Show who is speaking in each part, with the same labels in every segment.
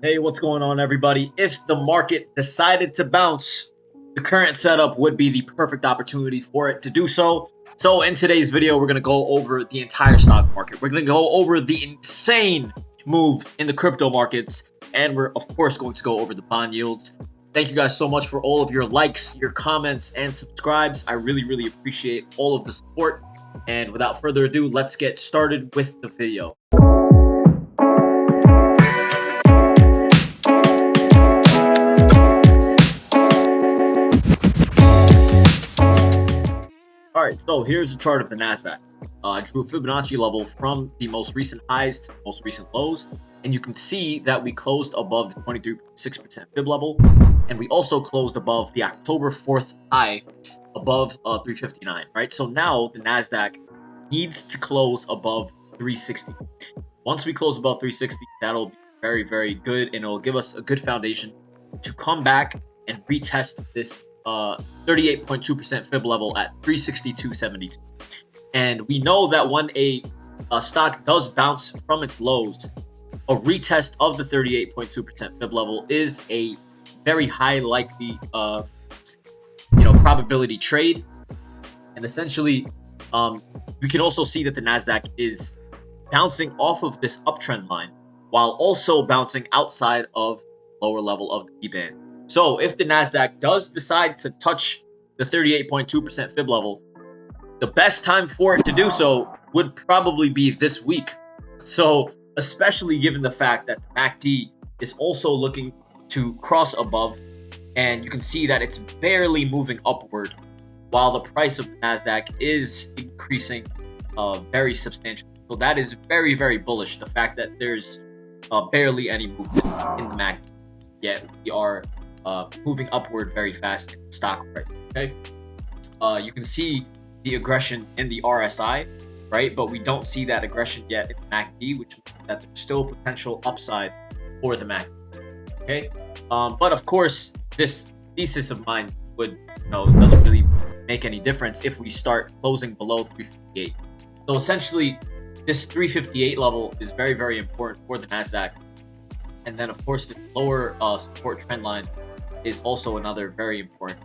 Speaker 1: Hey, what's going on, everybody? If the market decided to bounce, the current setup would be the perfect opportunity for it to do so. So in today's video, we're going to go over the entire stock market. We're going to go over the insane move in the crypto markets, and we're, of course, going to go over the bond yields. Thank you guys so much for all of your likes, your comments, and subscribes. I really appreciate all of the support. And without further ado, let's get started with the video. All right, so here's a chart of the NASDAQ. I drew a Fibonacci level from the most recent highs to the most recent lows, and you can see that we closed above the 23.6% fib level, and we also closed above the October 4th high above 359, right? So now the NASDAQ needs to close above 360. Once we close above 360, that'll be very good, and it'll give us a good foundation to come back and retest this 38.2% fib level at 362.72. And we know that when a stock does bounce from its lows, a retest of the 38.2% fib level is a very high likely probability trade. And essentially, we can also see that the NASDAQ is bouncing off of this uptrend line while also bouncing outside of lower level of the B band. So if the NASDAQ does decide to touch the 38.2% fib level, the best time for it to do so would probably be this week. So especially given the fact that the MACD is also looking to cross above, and you can see that it's barely moving upward while the price of the NASDAQ is increasing very substantially. So that is very bullish, the fact that there's barely any movement in the MACD, yet we are moving upward very fast in the stock price. Okay, you can see the aggression in the RSI, right? But we don't see that aggression yet in the MACD, which means that there's still potential upside for the MACD. Okay, but of course, this thesis of mine doesn't really make any difference if we start closing below 358. So essentially, this 358 level is very important for the NASDAQ, and then of course the lower support trend line is also another very important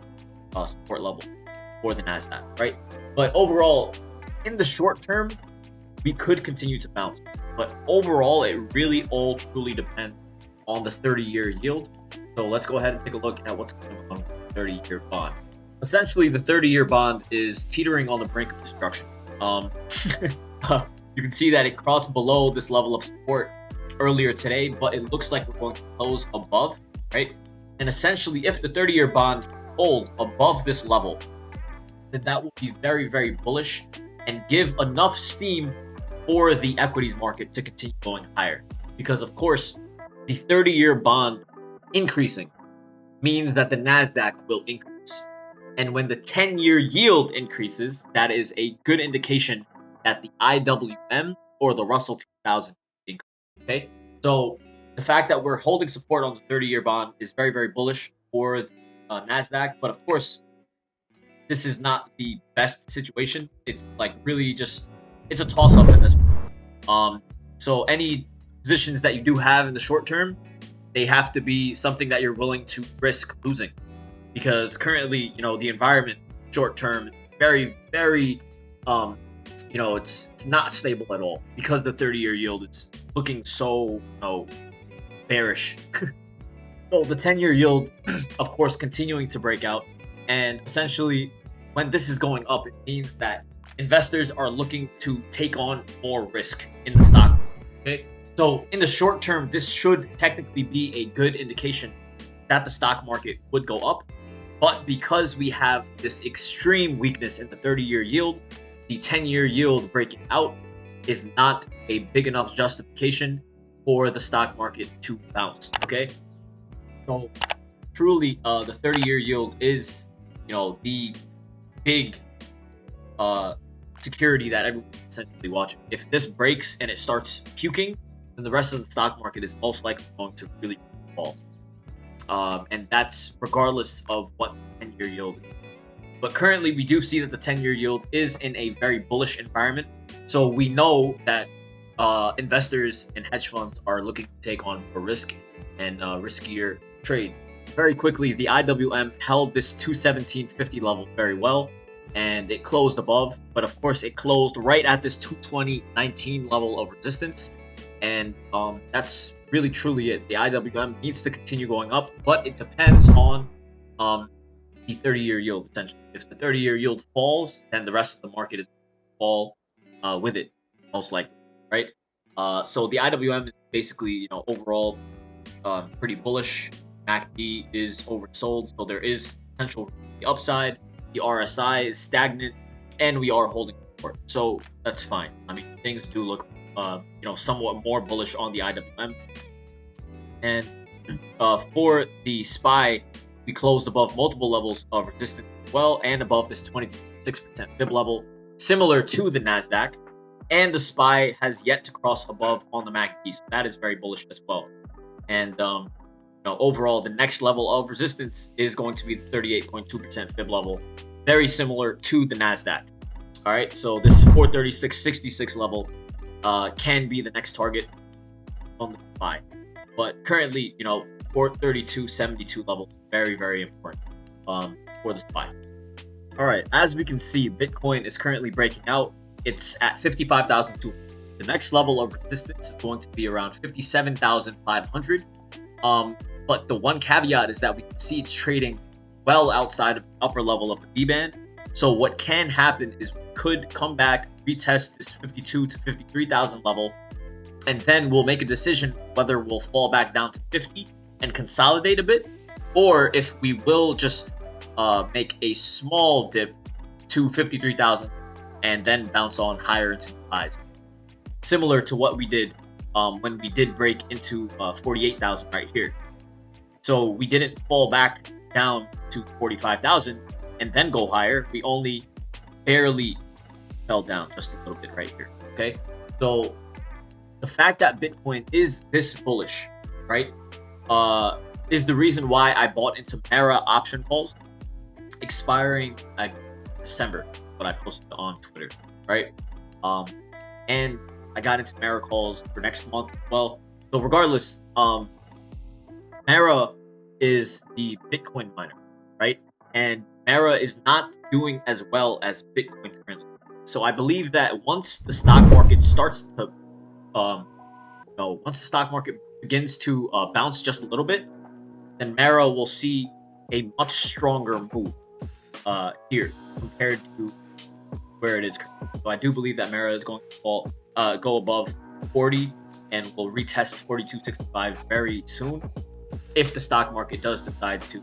Speaker 1: support level for the NASDAQ, right? But overall, in the short term, we could continue to bounce. But overall, it really all truly depends on the 30-year yield. So let's go ahead and take a look at what's going on with the 30-year bond. Essentially, the 30-year bond is teetering on the brink of destruction. You can see that it crossed below this level of support earlier today, but it looks like we're going to close above, right? And essentially, if the 30-year bond hold above this level, then that will be very bullish and give enough steam for the equities market to continue going higher. Because of course, the 30-year bond increasing means that the NASDAQ will increase. And when the 10-year yield increases, that is a good indication that the IWM or the Russell 2000 increase. Okay, so the fact that we're holding support on the 30-year bond is very bullish for the NASDAQ. But of course, this is not the best situation. It's like really just, it's a toss-up at this point. So any positions that you do have in the short term, they have to be something that you're willing to risk losing. Because currently, the environment short term is very it's not stable at all, because the 30-year yield is looking so bearish. So the 10-year yield, of course, continuing to break out, and essentially when this is going up, it means that investors are looking to take on more risk in the stock. Okay, so in the short term, this should technically be a good indication that the stock market would go up. But because we have this extreme weakness in the 30-year yield, the 10-year yield breaking out is not a big enough justification for the stock market to bounce. Okay, so truly, the 30-year yield is, the big security that everyone's essentially watching. If this breaks and it starts puking, then the rest of the stock market is most likely going to really fall. And that's regardless of what the 10-year yield is. But currently, we do see that the 10-year yield is in a very bullish environment. So we know that investors and hedge funds are looking to take on more risk and riskier trades. Very quickly, the IWM held this 217.50 level very well, and it closed above, but of course it closed right at this 220.19 level of resistance, and that's really truly it. The IWM needs to continue going up, but it depends on the 30-year yield, essentially. If the 30-year yield falls, then the rest of the market is going to fall with it, most likely, right? So the IWM is basically, overall pretty bullish. MACD is oversold, so there is potential for the upside. The RSI is stagnant, and we are holding support, so that's fine. I mean, things do look, somewhat more bullish on the IWM. And for the SPY, we closed above multiple levels of resistance as well, and above this 26% fib level, similar to the NASDAQ. And the SPY has yet to cross above on the MACD, so that is very bullish as well. And overall, the next level of resistance is going to be the 38.2% fib level, very similar to the NASDAQ. All right, so this 436.66 level can be the next target on the SPY. But currently, 432.72 level, very, very important for the SPY. All right, as we can see, Bitcoin is currently breaking out. It's at 55,200. The next level of resistance is going to be around 57,500. But the one caveat is that we can see it's trading well outside of the upper level of the B band. So what can happen is we could come back, retest this 52 to 53,000 level, and then we'll make a decision whether we'll fall back down to 50 and consolidate a bit, or if we will just make a small dip to 53,000 and then bounce on higher into the highs. Similar to what we did when we did break into 48,000 right here. So we didn't fall back down to 45,000 and then go higher. We only barely fell down just a little bit right here. Okay, so the fact that Bitcoin is this bullish, right, is the reason why I bought into Mara option calls expiring December, what I posted on Twitter, right? And I got into Mara calls for next month as well. So regardless, Mara is the Bitcoin miner, right? And Mara is not doing as well as Bitcoin currently. So I believe that once the stock market starts to, once the stock market begins to bounce just a little bit, then Mara will see a much stronger move here compared to where it is currently. So I do believe that Mara is going to go above 40 and will retest 42.65 very soon if the stock market does decide to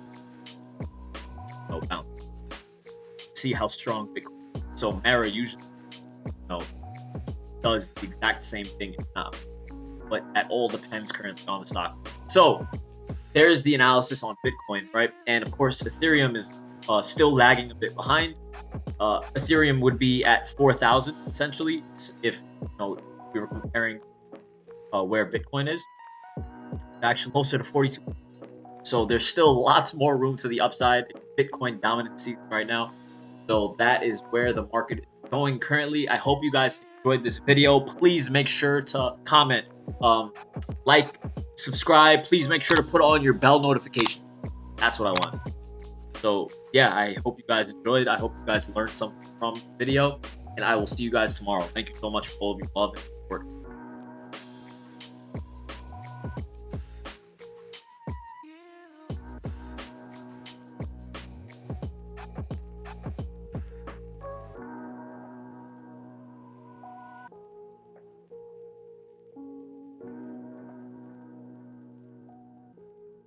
Speaker 1: bounce. See how strong Bitcoin is. So Mara usually does the exact same thing, if not, but that all depends currently on the stock. So there's the analysis on Bitcoin, right? And of course, Ethereum is still lagging a bit behind. Ethereum would be at 4,000 essentially if we were comparing where Bitcoin is. Actually closer to 42. So there's still lots more room to the upside. Bitcoin dominant season right now. So that is where the market is going currently. I hope you guys enjoyed this video. Please make sure to comment, like, subscribe. Please make sure to put on your bell notification. That's what I want. So yeah, I hope you guys enjoyed. I hope you guys learned something from the video, and I will see you guys tomorrow. Thank you so much for all of your love and support.